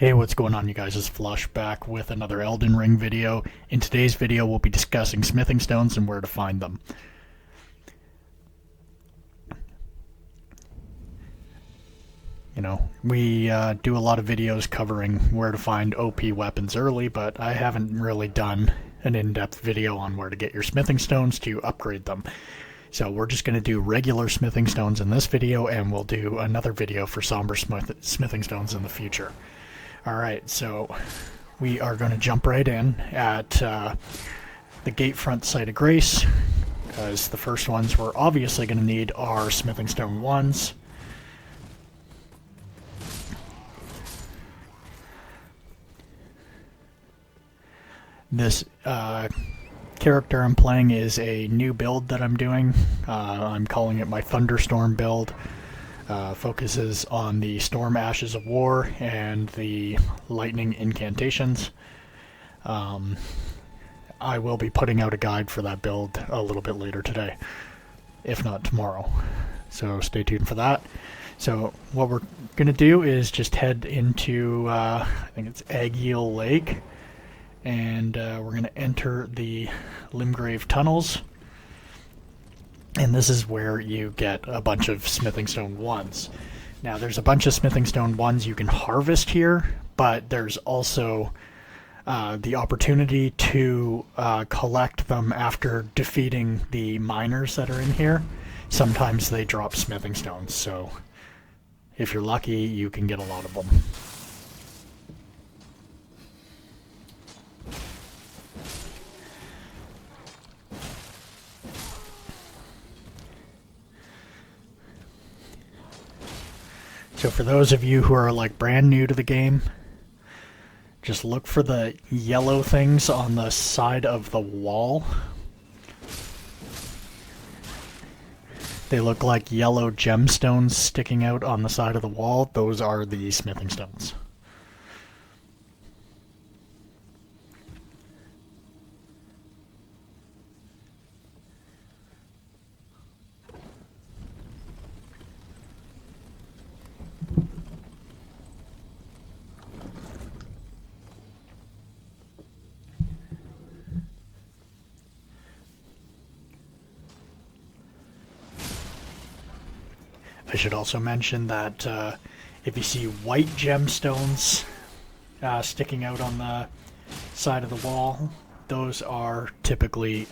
Hey, what's going on, you guys? It's Flush back with another Elden Ring video. In today's video, we'll be discussing smithing stones and where to find them. We do a lot of videos covering where to find OP weapons early, but I haven't really done an in-depth video on where to get your smithing stones to upgrade them. So we're just going to do regular smithing stones in this video, and we'll do another video for somber smithing stones in the future. Alright, so we are going to jump right in at the gate front site of Grace, because the first ones we're obviously going to need are smithing stone 1s. This character I'm playing is a new build that I'm doing. I'm calling it my Thunderstorm build. Focuses on the Storm Ashes of War and the Lightning Incantations. I will be putting out a guide for that build a little bit later today, if not tomorrow. So stay tuned for that. So what we're going to do is just head into, I think it's Aggiel Lake, and we're going to enter the Limgrave Tunnels. And this is where you get a bunch of smithing stone 1s. Now, there's a bunch of smithing stone 1s you can harvest here, but there's also the opportunity to collect them after defeating the miners that are in here. Sometimes they drop smithing stones, so if you're lucky, you can get a lot of them. So for those of you who are like brand new to the game, just look for the yellow things on the side of the wall. They look like yellow gemstones sticking out on the side of the wall. Those are the smithing stones. I should also mention that if you see white gemstones sticking out on the side of the wall, those are typically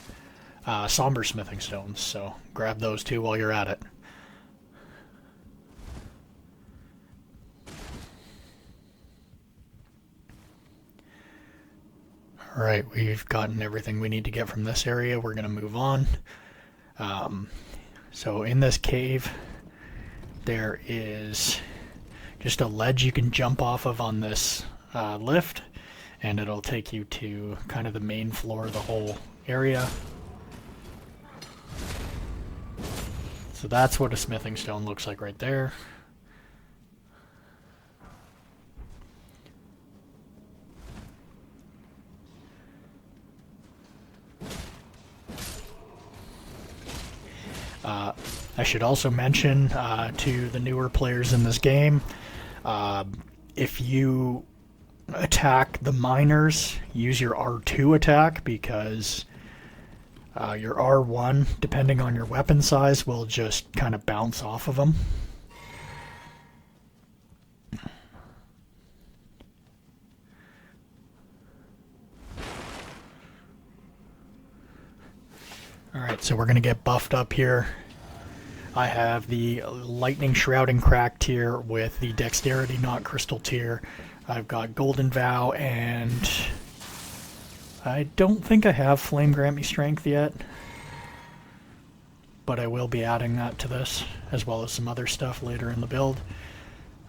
somber smithing stones, so grab those too while you're at it. Alright, we've gotten everything we need to get from this area. We're going to move on. So in this cave, there is just a ledge you can jump off of on this lift, and it'll take you to kind of the main floor of the whole area. So that's what a smithing stone looks like right there. I should also mention to the newer players in this game, if you attack the miners, use your R2 attack, because your R1, depending on your weapon size, will just kind of bounce off of them. Alright, so we're going to get buffed up here. I have the Lightning Shrouding Crack tier with the Dexterity Knot Crystal tier. I've got Golden Vow, and I don't think I have Flame Grant Me Strength yet, but I will be adding that to this, as well as some other stuff later in the build.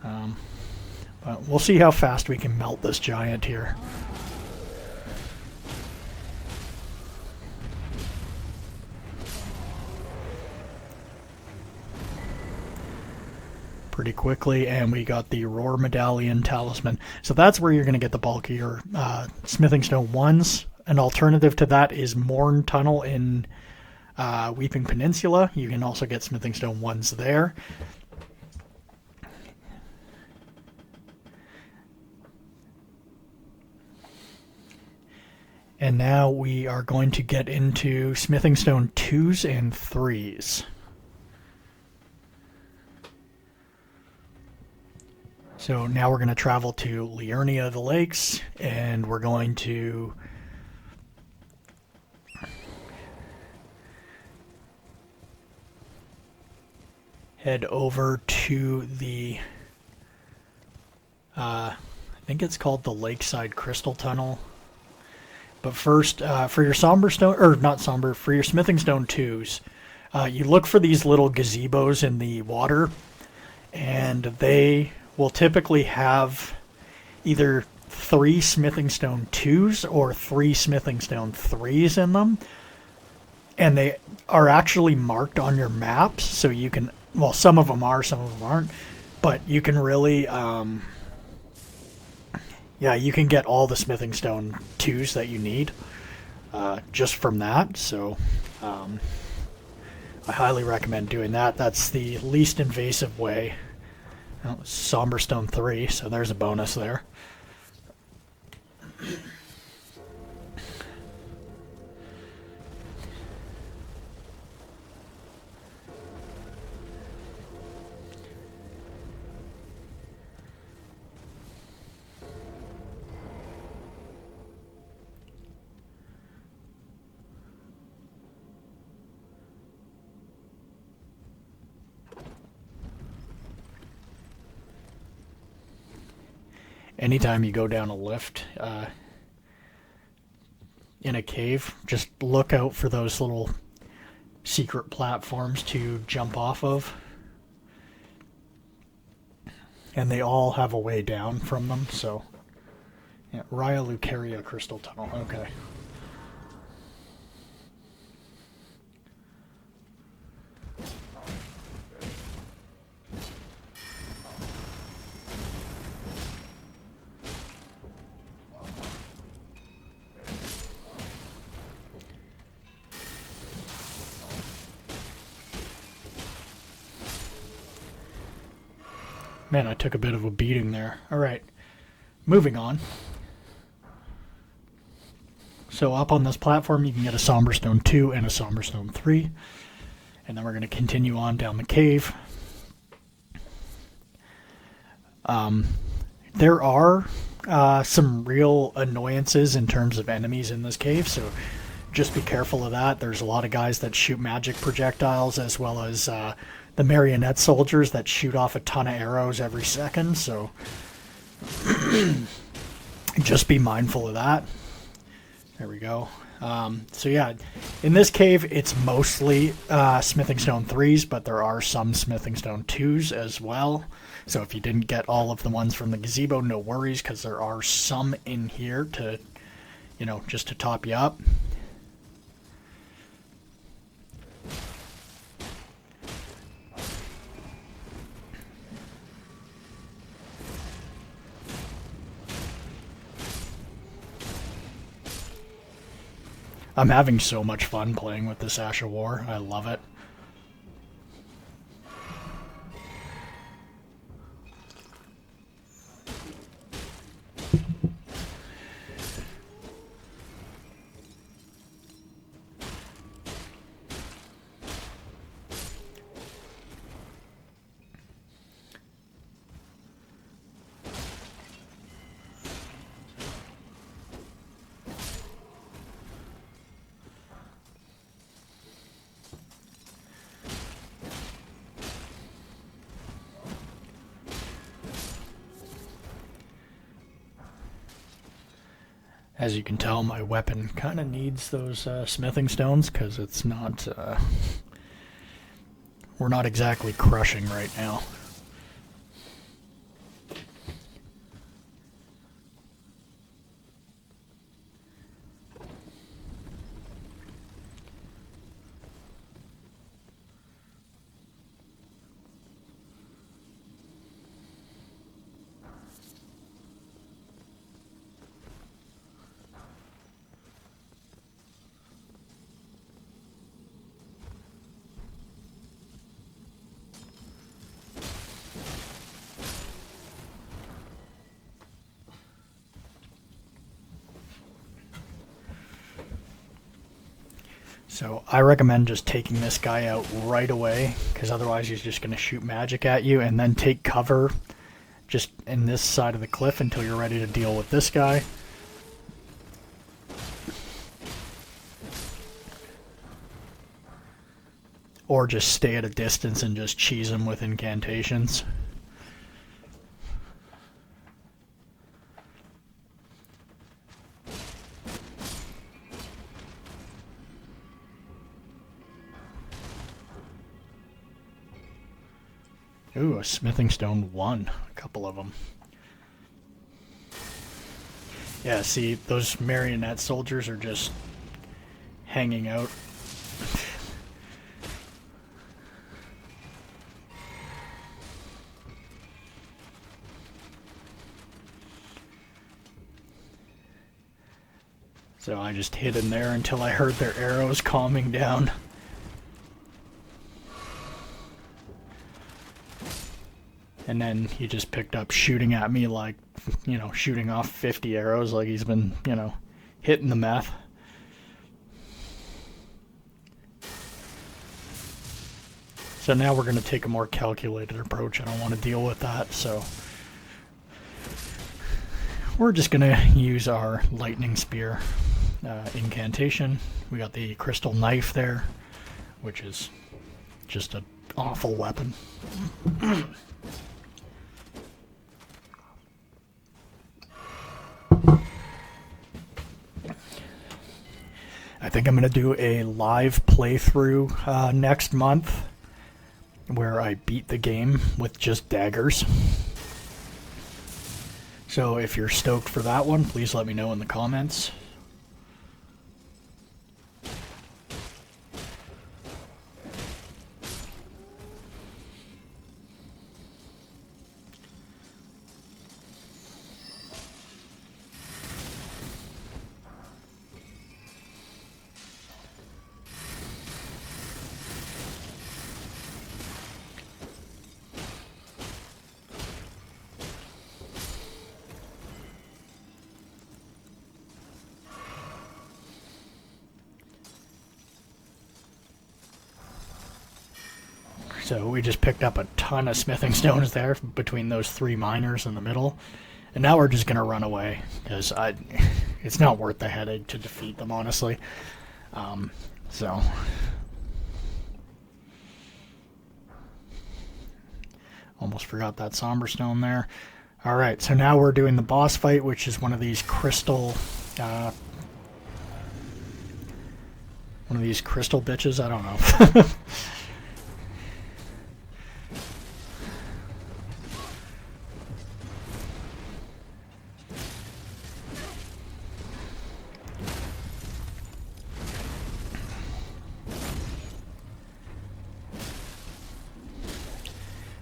But we'll see how fast we can melt this giant here. Pretty quickly, and we got the Roar Medallion Talisman. So that's where you're going to get the bulk of your smithing stone 1s. An alternative to that is Morn Tunnel in Weeping Peninsula. You can also get smithing stone 1s there. And now we are going to get into smithing stone 2s and 3s. So now we're going to travel to Liurnia of the Lakes, and we're going to head over to the, I think it's called the Lakeside Crystal Tunnel. But first, for your somber stone, or not somber, for your smithing stone 2s, you look for these little gazebos in the water, and they will typically have either 3 smithing stone 2s or 3 smithing stone 3s in them. And they are actually marked on your maps, so you can, well, some of them are, some of them aren't, but you can really, yeah, you can get all the smithing stone 2s that you need just from that. So I highly recommend doing that. That's the least invasive way. Oh, somber stone 3, so there's a bonus there. Anytime you go down a lift in a cave, just look out for those little secret platforms to jump off of. And they all have a way down from them, so... Yeah, Raya Lucaria Crystal Tunnel, okay. Man, I took a bit of a beating there. Alright, moving on. So up on this platform, you can get a Somber Stone 2 and a Somber Stone 3. And then we're going to continue on down the cave. There are some real annoyances in terms of enemies in this cave, so just be careful of that. There's a lot of guys that shoot magic projectiles, as well as the marionette soldiers that shoot off a ton of arrows every second, so just be mindful of that. There we go. So yeah, in this cave, it's mostly smithing stone 3s, but there are some smithing stone 2s as well. So if you didn't get all of the ones from the gazebo, no worries, because there are some in here to, you know, just to top you up. I'm having so much fun playing with this Ash of War. I love it. As you can tell, my weapon kind of needs those smithing stones, because it's not... we're not exactly crushing right now. So I recommend just taking this guy out right away, because otherwise he's just going to shoot magic at you, and then take cover just in this side of the cliff until you're ready to deal with this guy. Or just stay at a distance and just cheese him with incantations. Ooh, a smithing stone 1. A couple of them. Yeah, see, those marionette soldiers are just hanging out. So I just hid in there until I heard their arrows calming down. And then he just picked up shooting at me like, you know, shooting off 50 arrows like he's been, you know, hitting the meth. So now we're going to take a more calculated approach. I don't want to deal with that, so we're just going to use our lightning spear incantation. We got the crystal knife there, which is just an awful weapon. I think I'm going to do a live playthrough next month where I beat the game with just daggers. So if you're stoked for that one, please let me know in the comments. So we just picked up a ton of smithing stones there between those 3 miners in the middle. And now we're just going to run away, because it's not worth the headache to defeat them, honestly. So almost forgot that somber stone there. Alright, so now we're doing the boss fight, which is one of these crystal... one of these crystal bitches? I don't know.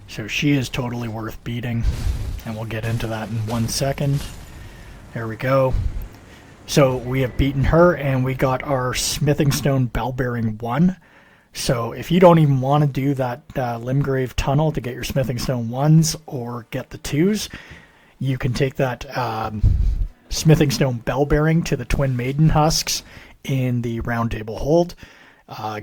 So she is totally worth beating, and we'll get into that in 1 second. There we go. So we have beaten her, and we got our smithing stone bell bearing 1. So if you don't even want to do that Limgrave tunnel to get your smithing stone 1s or get the 2s, you can take that smithing stone bell bearing to the twin maiden husks in the round table hold.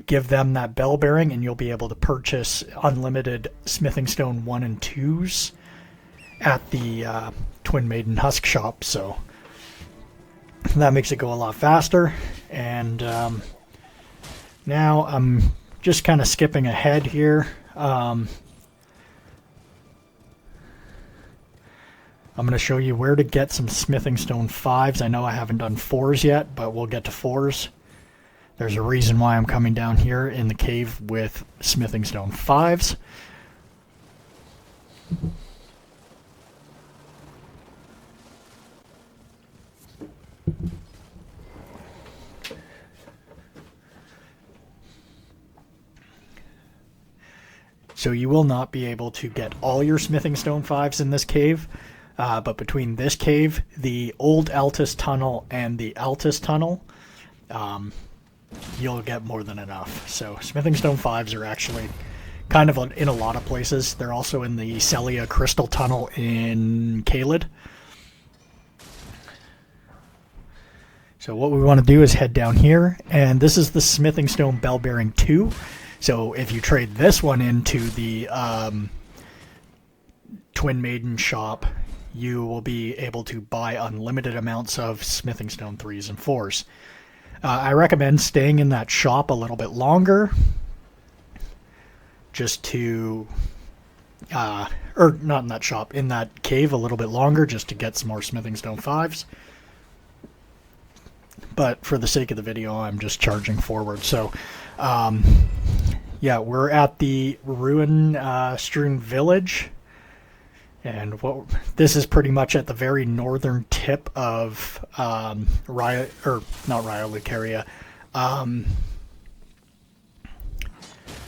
Give them that bell bearing, and you'll be able to purchase unlimited smithing stone 1 and 2s at the Twin Maiden Husk shop. So that makes it go a lot faster. And now I'm just kind of skipping ahead here. I'm going to show you where to get some smithing stone 5s. I know I haven't done 4s yet, but we'll get to 4s. There's a reason why I'm coming down here in the cave with smithing stone 5s. So you will not be able to get all your smithing stone 5s in this cave, but between this cave, the old Altus tunnel, and the Altus tunnel, you'll get more than enough. So smithing stone 5s are actually kind of in a lot of places. They're also in the Celia Crystal Tunnel in Caelid. So what we want to do is head down here, and this is the Smithing Stone Bell Bearing 2. So if you trade this one into the Twin Maiden shop, you will be able to buy unlimited amounts of Smithing Stone 3s and 4s. I recommend staying in that shop a little bit longer, just to, or not in that shop, in that cave a little bit longer, just to get some more Smithing Stone 5s. But for the sake of the video, I'm just charging forward. So, yeah, we're at the ruin-strewn village, and this is pretty much at the very northern tip of Lucaria,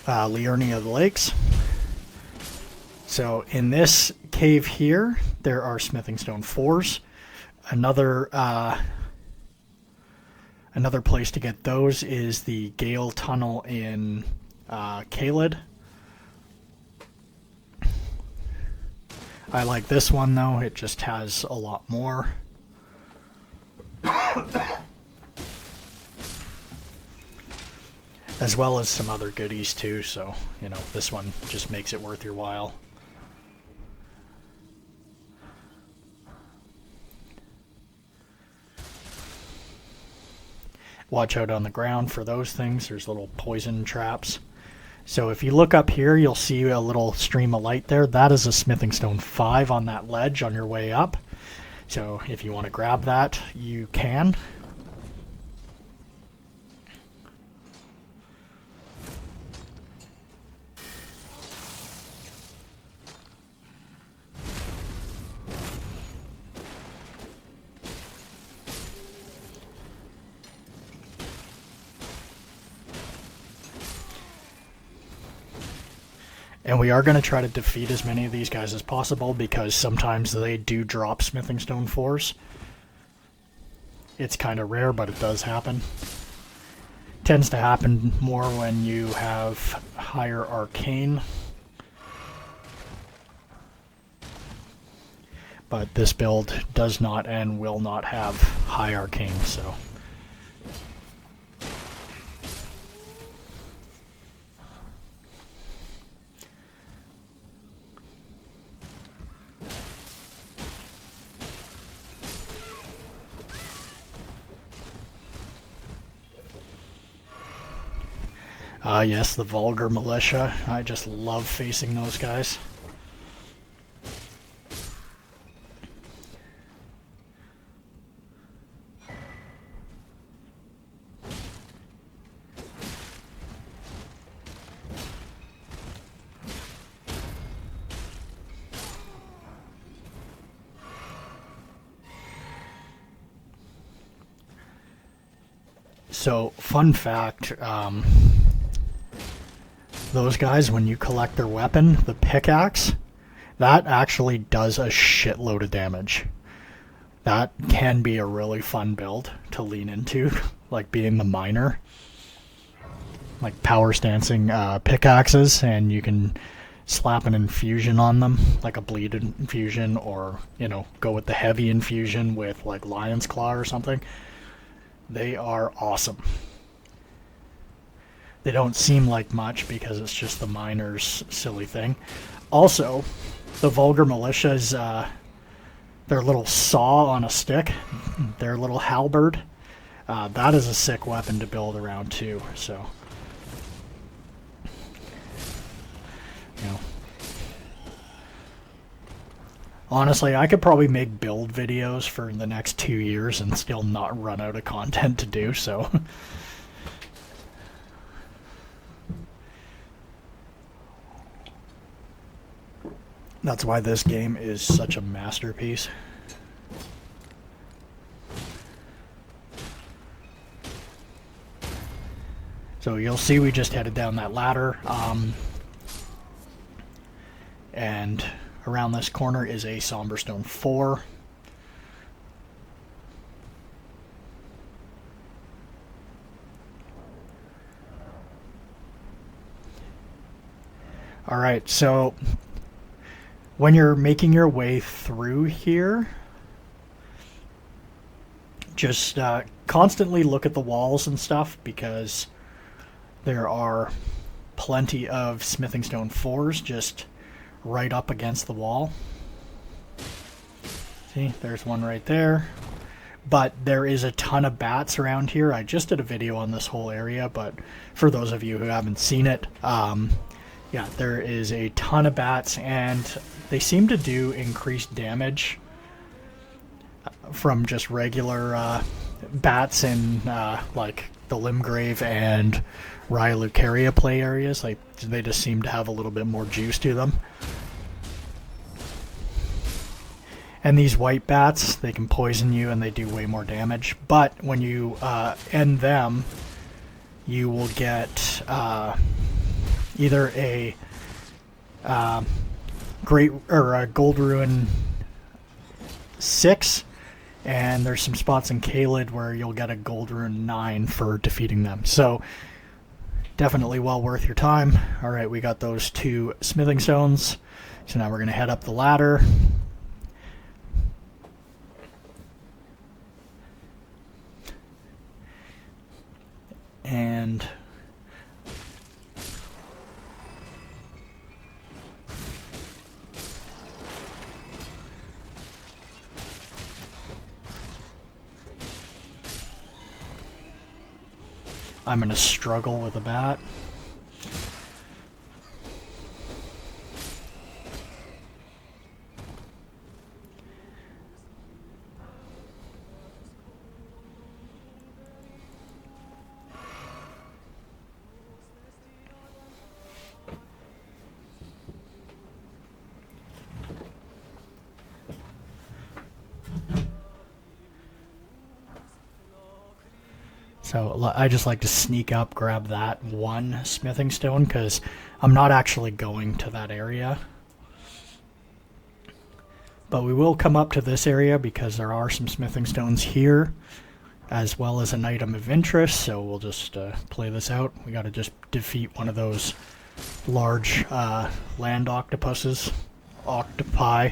Liurnia of the Lakes. So in this cave here, there are Smithing Stone 4s. Another place to get those is the Gale Tunnel in Caelid. I like this one though, it just has a lot more. As well as some other goodies too, so, you know, this one just makes it worth your while. Watch out on the ground for those things. There's little poison traps. So if you look up here, you'll see a little stream of light there. That is a Smithing Stone 5 on that ledge on your way up. So if you want to grab that, you can. And we are going to try to defeat as many of these guys as possible, because sometimes they do drop Smithing Stone 4s. It's kind of rare, but it does happen. Tends to happen more when you have higher arcane. But this build does not and will not have high arcane, so... yes, the Vulgar Militia. I just love facing those guys. So, fun fact, those guys, when you collect their weapon, the pickaxe, that actually does a shitload of damage. That can be a really fun build to lean into, like being the miner. Like power stancing pickaxes, and you can slap an infusion on them, like a bleed infusion, or, you know, go with the heavy infusion with like Lion's Claw or something. They are awesome. They don't seem like much because it's just the miner's silly thing. Also, the Vulgar Militia's their little saw on a stick, their little halberd, that is a sick weapon to build around too. So, you know, honestly, I could probably make build videos for the next 2 years and still not run out of content to do, so... That's why this game is such a masterpiece. So you'll see we just headed down that ladder, and around this corner is a Somberstone 4. Alright, so when you're making your way through here, just constantly look at the walls and stuff, because there are plenty of smithing stone 4s just right up against the wall. See, there's one right there. But there is a ton of bats around here. I just did a video on this whole area, but for those of you who haven't seen it, yeah, there is a ton of bats, and they seem to do increased damage from just regular bats in like the Limgrave and Raya play areas. Like, they just seem to have a little bit more juice to them. And these white bats, they can poison you and they do way more damage. But when you end them, you will get either a great or a Gold Ruin 6, and there's some spots in Caelid where you'll get a Gold Ruin 9 for defeating them. So definitely well worth your time. All right, we got those 2 smithing stones. So now we're going to head up the ladder. And I'm going to struggle with a bat. So I just like to sneak up, grab that 1 smithing stone, because I'm not actually going to that area. But we will come up to this area because there are some smithing stones here, as well as an item of interest, so we'll just play this out. We gotta just defeat one of those large land octopuses, octopi.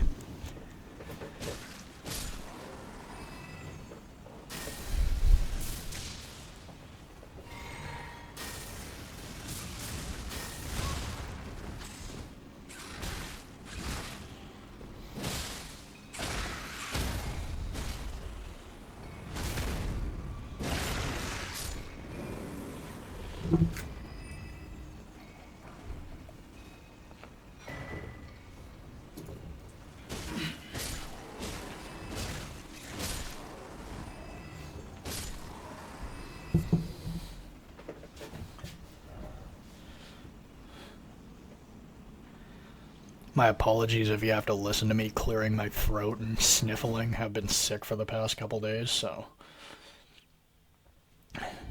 My apologies if you have to listen to me clearing my throat and sniffling. I've been sick for the past couple days, so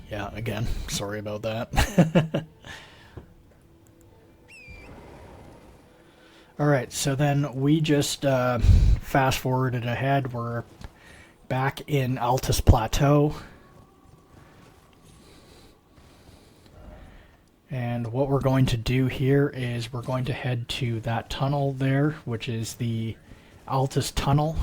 yeah, again, sorry about that. Alright, so then we just fast forwarded ahead. We're back in Altus Plateau. And what we're going to do here is we're going to head to that tunnel there, which is the Altus Tunnel.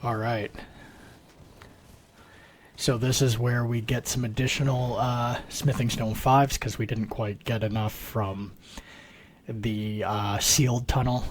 All right. So this is where we get some additional smithing stone 5s, because we didn't quite get enough from the sealed tunnel.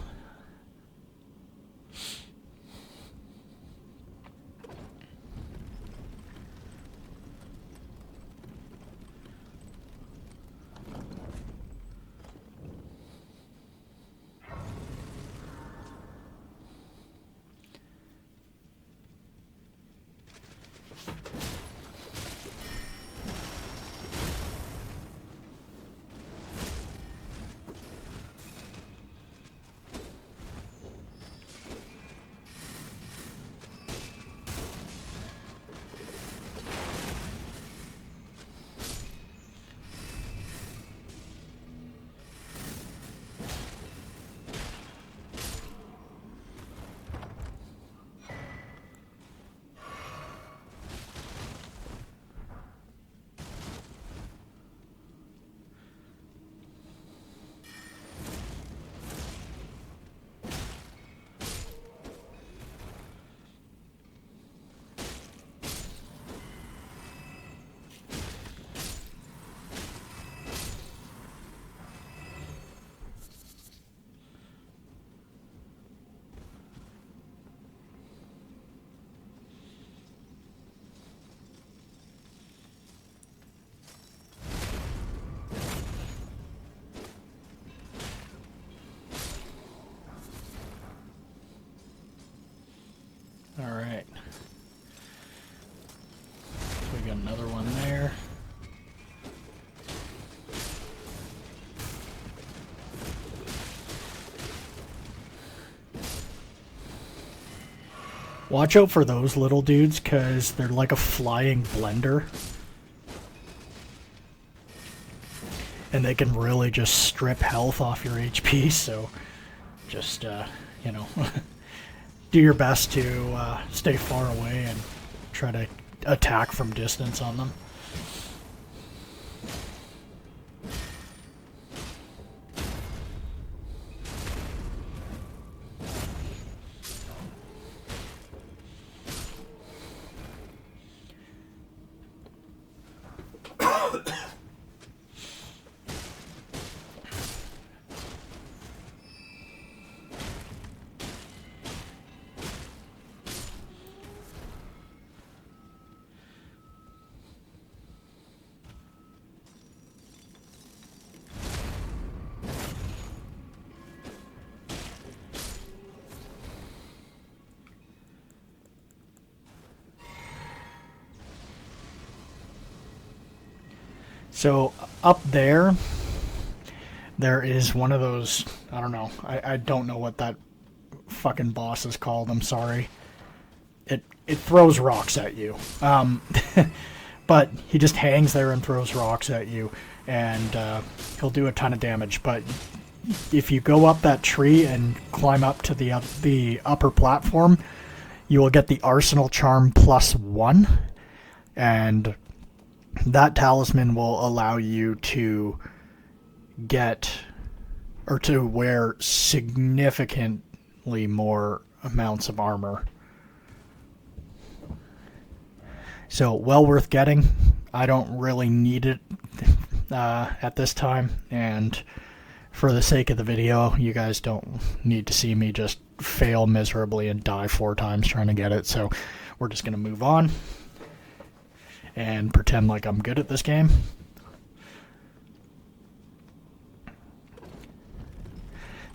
Alright. So we got another one there. Watch out for those little dudes, because they're like a flying blender. And they can really just strip health off your HP, so just, you know, do your best to stay far away and try to attack from distance on them. So up there is one of those, I don't know, I don't know what that fucking boss is called, I'm sorry. It throws rocks at you. But he just hangs there and throws rocks at you, and he'll do a ton of damage. But if you go up that tree and climb up to the upper platform, you will get the Arsenal Charm +1, and that talisman will allow you to get, or to wear, significantly more amounts of armor. So, well worth getting. I don't really need it at this time, and for the sake of the video, you guys don't need to see me just fail miserably and die 4 times trying to get it, so we're just going to move on and pretend like I'm good at this game.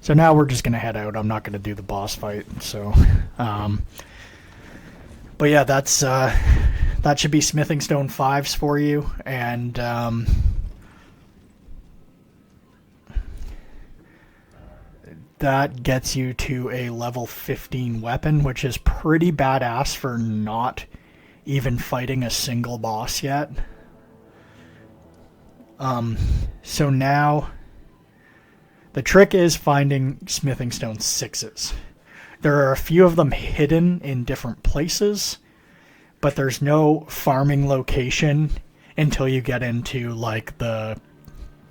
So now we're just going to head out. I'm not going to do the boss fight, so... but yeah, that's... that should be Smithing Stone 5s for you, and... that gets you to a level 15 weapon, which is pretty badass for not even fighting a single boss yet. So now, the trick is finding Smithing Stone 6s. There are a few of them hidden in different places, but there's no farming location until you get into, like, the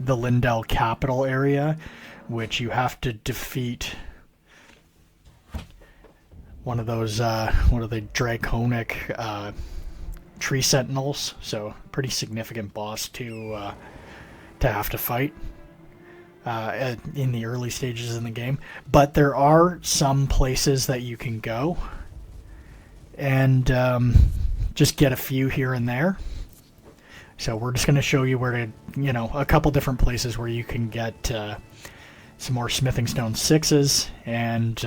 Lindell capital area, which you have to defeat one of those, what are they, draconic tree sentinels. So, pretty significant boss to have to fight in the early stages in the game. But there are some places that you can go and just get a few here and there. So we're just going to show you where to, you know, a couple different places where you can get some more Smithing Stone 6s, and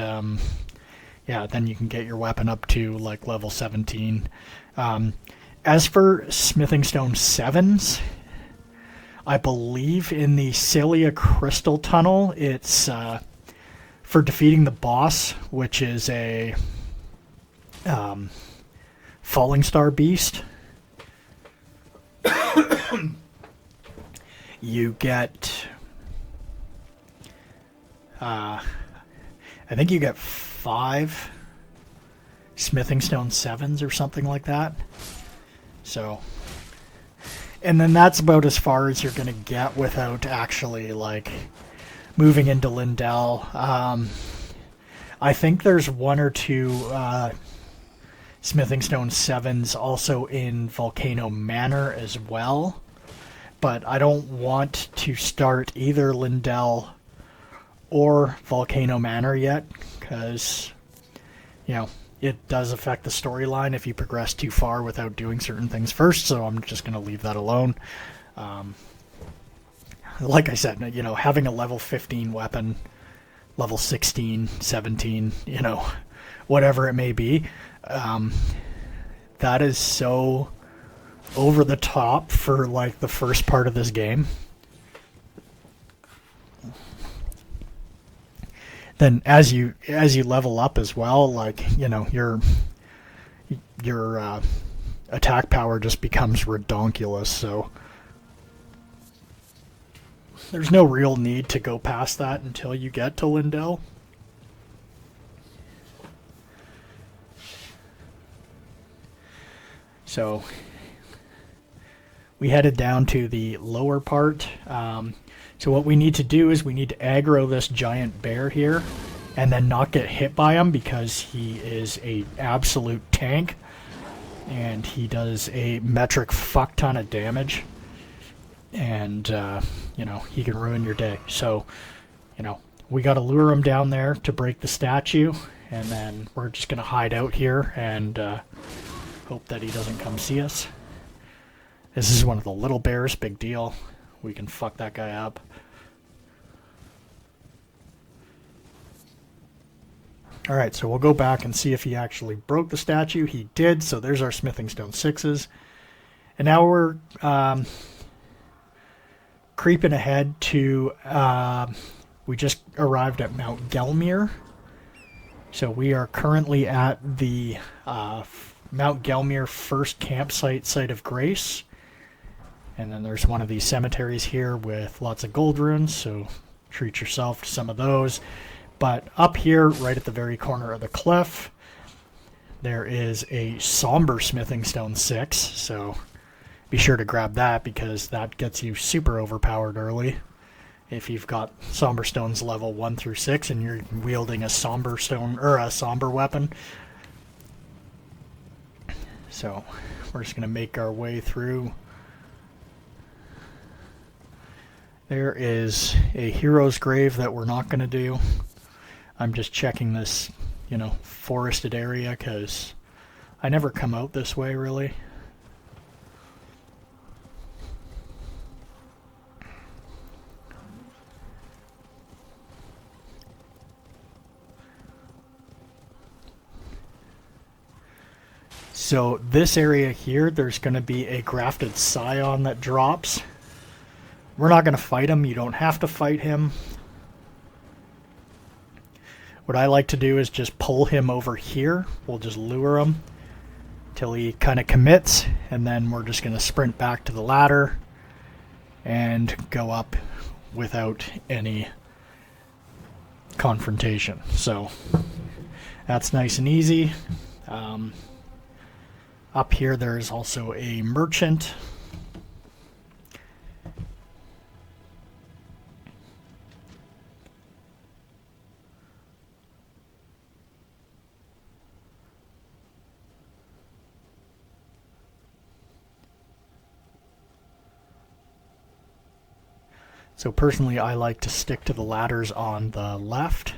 yeah, then you can get your weapon up to like level 17. As for Smithing Stone 7s, I believe in the Cilia Crystal Tunnel, it's for defeating the boss, which is a Falling Star Beast. You get... I think you get 5 Smithing Stone 7s or something like that. So, and then that's about as far as you're going to get without actually, like, moving into Lindell. I think there's 1 or 2 Smithing Stone 7s also in Volcano Manor as well. But I don't want to start either Lindell or Volcano Manor yet, because, you know, it does affect the storyline if you progress too far without doing certain things first, so I'm just going to leave that alone. Like I said, you know, having a level 15 weapon, level 16, 17, you know, whatever it may be. That is so over the top for like the first part of this game. Then as you level up as well, like, you know, your attack power just becomes redonkulous. So there's no real need to go past that until you get to Lindell. So we headed down to the lower part. So what we need to do is we need to aggro this giant bear here and then not get hit by him, because he is a absolute tank and he does a metric fuck ton of damage, and you know, he can ruin your day. So, you know, we got to lure him down there to break the statue, and then we're just gonna hide out here and hope that he doesn't come see us. This is one of the little bears, big deal. We can fuck that guy up. Alright, so we'll go back and see if he actually broke the statue. He did, so there's our smithing stone 6s. And now we're creeping ahead to... we just arrived at Mount Gelmir. So we are currently at the Mount Gelmir first campsite, Site of Grace. And then there's one of these cemeteries here with lots of gold runes, so treat yourself to some of those. But up here, right at the very corner of the cliff, there is a somber smithing stone 6, so be sure to grab that, because that gets you super overpowered early. If you've got somber stones level 1 through 6 and you're wielding a somber stone or a somber weapon. So we're just going to make our way through. There is a hero's grave that we're not going to do. I'm just checking this, you know, forested area, because I never come out this way, really. So this area here, there's going to be a grafted scion that drops. We're not going to fight him. You don't have to fight him. What I like to do is just pull him over here. We'll just lure him till he kind of commits, and then we're just going to sprint back to the ladder and go up without any confrontation. So that's nice and easy. Up here there's also a merchant. So personally, I like to stick to the ladders on the left.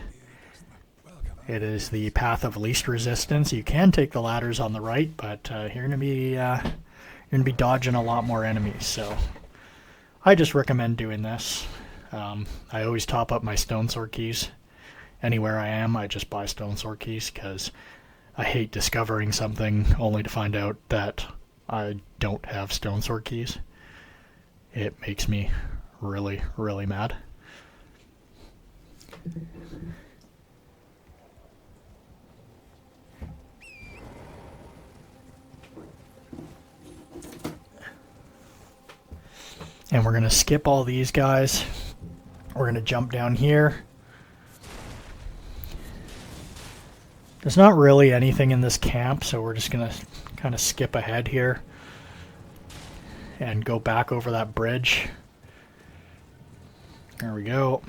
It is the path of least resistance. You can take the ladders on the right, but you're gonna be dodging a lot more enemies. So I just recommend doing this. I always top up my stone sword keys. Anywhere I am, I just buy stone sword keys, because I hate discovering something only to find out that I don't have stone sword keys. It makes me really, really mad. And we're going to skip all these guys. We're going to jump down here. There's not really anything in this camp, so we're just going to kind of skip ahead here and go back over that bridge. There we go.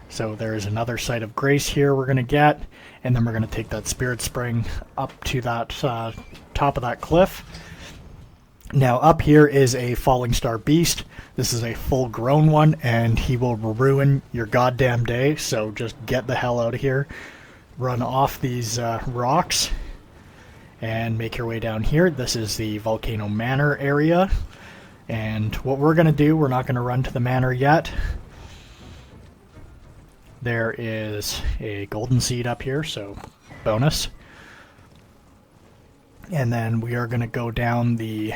So there's another site of grace here we're going to get, and then we're going to take that spirit spring up to that top of that cliff. Now up here is a falling star beast. This is a full grown one, and he will ruin your goddamn day, so just get the hell out of here. Run off these rocks and make your way down here. This is the Volcano Manor area. And what we're going to do, we're not going to run to the manor yet. there is a golden seed up here, so bonus. And then we are going to go down the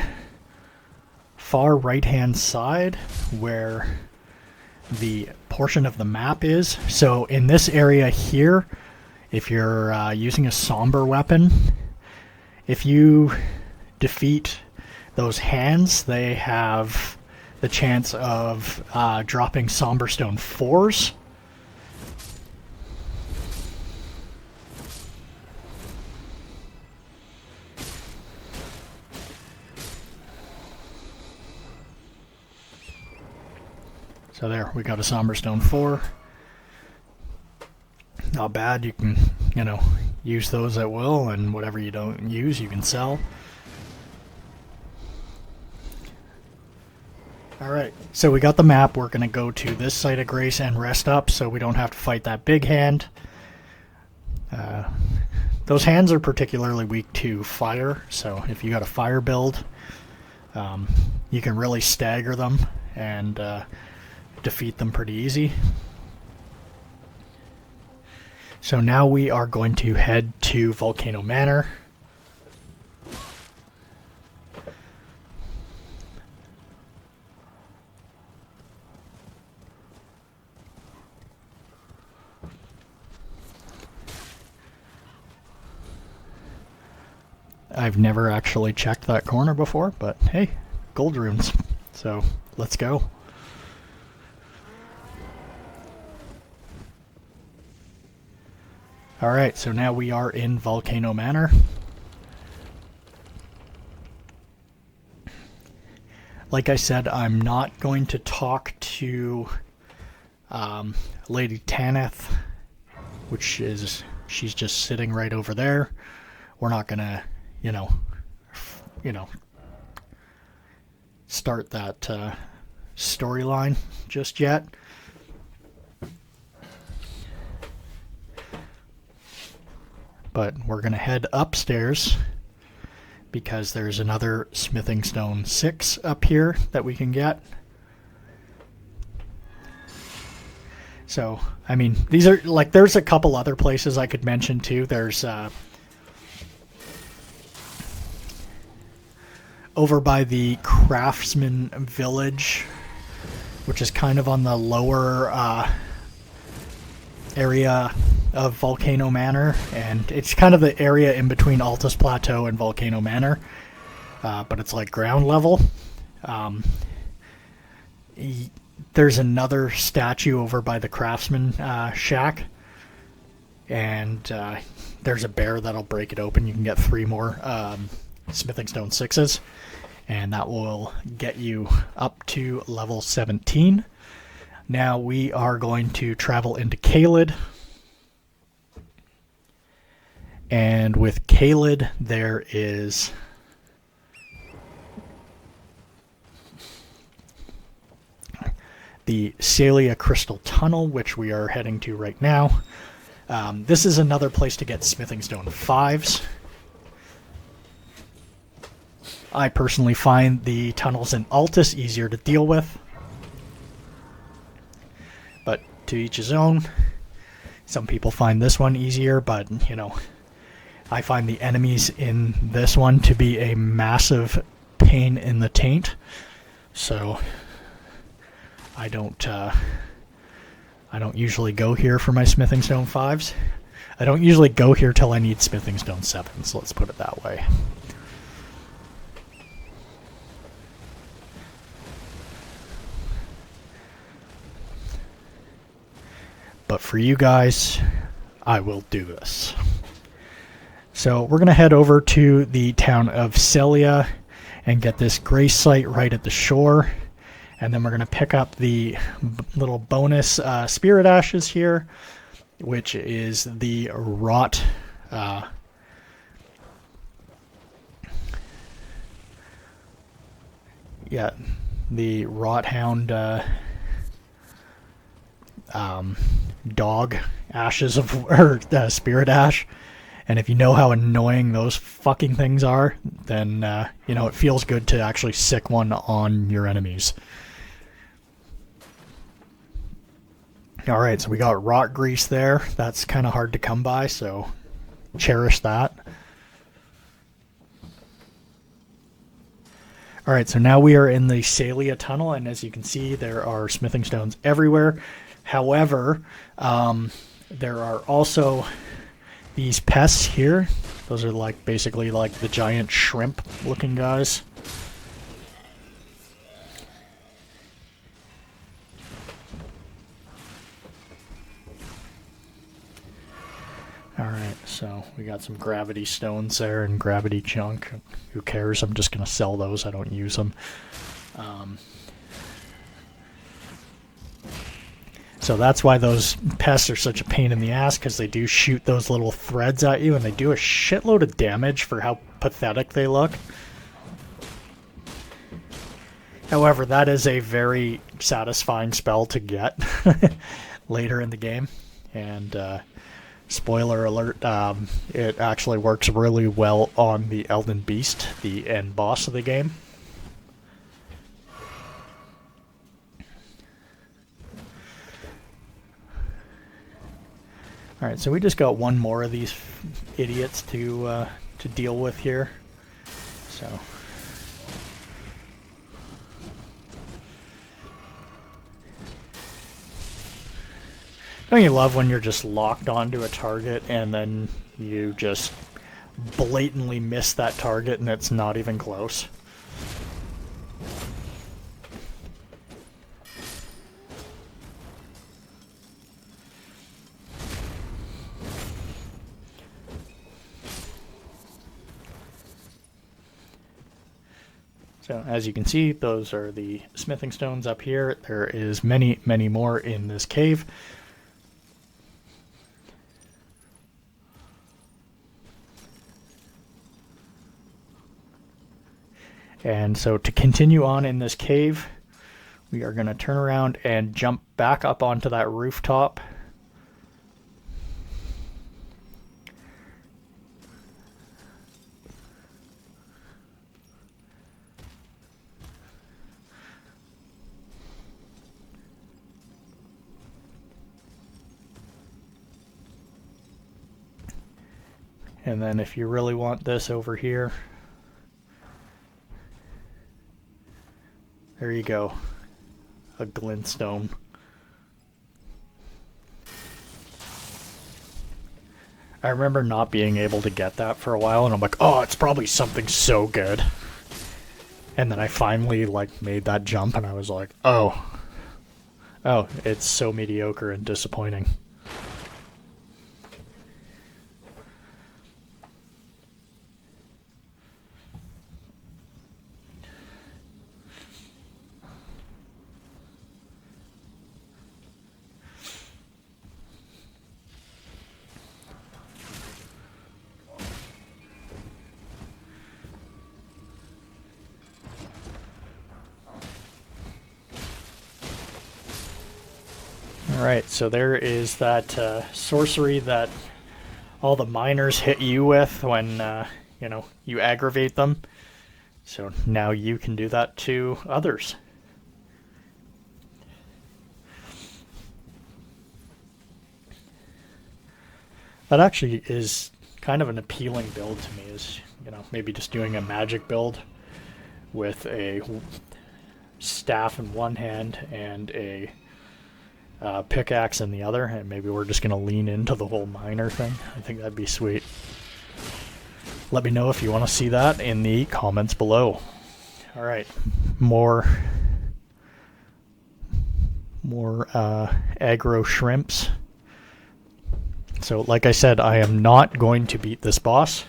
far right-hand side where the portion of the map is. So in this area here, if you're using a somber weapon, if you defeat those hands, they have the chance of dropping Somberstone 4s. So there, we got a Somberstone 4. Not bad. You can, use those at will, and whatever you don't use, you can sell. Alright, so we got the map. We're going to go to this site of grace and rest up so we don't have to fight that big hand. Those hands are particularly weak to fire, so if you got a fire build, you can really stagger them and defeat them pretty easy. So now we are going to head to Volcano Manor. I've never actually checked that corner before, but hey, gold runes. So let's go. Alright, so now we are in Volcano Manor. Like I said, I'm not going to talk to Lady Tanith, which is, she's just sitting right over there. We're not gonna, start that storyline just yet. But we're going to head upstairs because there's another Smithing Stone 6 up here that we can get. So, I mean, these are, like, there's a couple other places I could mention too. There's, over by the Craftsman Village, which is kind of on the lower area of Volcano Manor, and it's kind of the area in between Altus Plateau and Volcano Manor, but it's like ground level. There's another statue over by the Craftsman shack, and there's a bear that'll break it open. You can get 3 more Smithing Stone 6s, and that will get you up to level 17. Now we are going to travel into Caelid. And with Caelid, there is the Salia Crystal Tunnel, which we are heading to right now. This is another place to get Smithing Stone 5s. I personally find the tunnels in Altus easier to deal with. But to each his own. Some people find this one easier, but, I find the enemies in this one to be a massive pain in the taint, so I don't usually go here for my Smithing Stone 5s. I don't usually go here till I need Smithing Stone 7s, let's put it that way. But for you guys, I will do this. So we're going to head over to the town of Celia and get this grace site right at the shore. And then we're going to pick up the little bonus spirit ashes here, which is the rot. The rot hound dog ashes or spirit ash. And if you know how annoying those fucking things are, then, it feels good to actually sick one on your enemies. Alright, so we got rot grease there. That's kind of hard to come by, so cherish that. Alright, so now we are in the Salia Tunnel, and as you can see, there are smithing stones everywhere. However, there are also these pests here. Those are like basically like the giant shrimp looking guys. Alright, so we got some gravity stones there and gravity junk. Who cares? I'm just going to sell those. I don't use them. So that's why those pests are such a pain in the ass, because they do shoot those little threads at you, and they do a shitload of damage for how pathetic they look. However, that is a very satisfying spell to get later in the game. And spoiler alert, it actually works really well on the Elden Beast, the end boss of the game. Alright, so we just got one more of these idiots to deal with here. So don't you love when you're just locked onto a target and then you just blatantly miss that target and it's not even close? So as you can see, those are the smithing stones up here. There is many, many more in this cave. And so to continue on in this cave, we are going to turn around and jump back up onto that rooftop. And then if you really want this over here, there you go, a glintstone. I remember not being able to get that for a while, and I'm like, oh, it's probably something so good. And then I finally like made that jump, and I was like, oh, it's so mediocre and disappointing. Alright, so there is that sorcery that all the miners hit you with when, you aggravate them. So now you can do that to others. That actually is kind of an appealing build to me, is, maybe just doing a magic build with a staff in one hand and a pickaxe in the other, and maybe we're just going to lean into the whole miner thing. I think that'd be sweet. Let me know if you want to see that in the comments below. Alright, more aggro shrimps. So like I said, I am not going to beat this boss.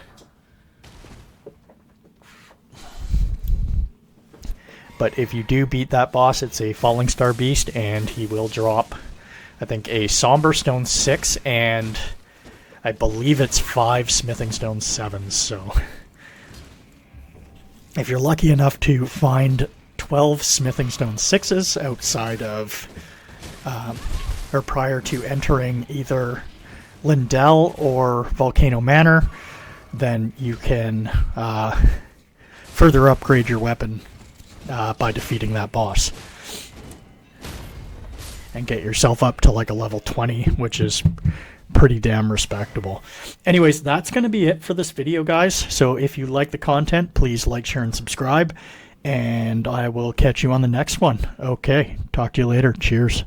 But if you do beat that boss, it's a Falling Star Beast, and he will drop, I think, a Somber Stone 6, and I believe it's 5 Smithing Stone 7s, so if you're lucky enough to find 12 Smithing Stone 6s outside of, or prior to entering either Lindell or Volcano Manor, then you can further upgrade your weapon by defeating that boss. and get yourself up to like a level 20, which is pretty damn respectable. Anyways, that's going to be it for this video, guys. So if you like the content, please like, share, and subscribe, and I will catch you on the next one. Okay, talk to you later. Cheers.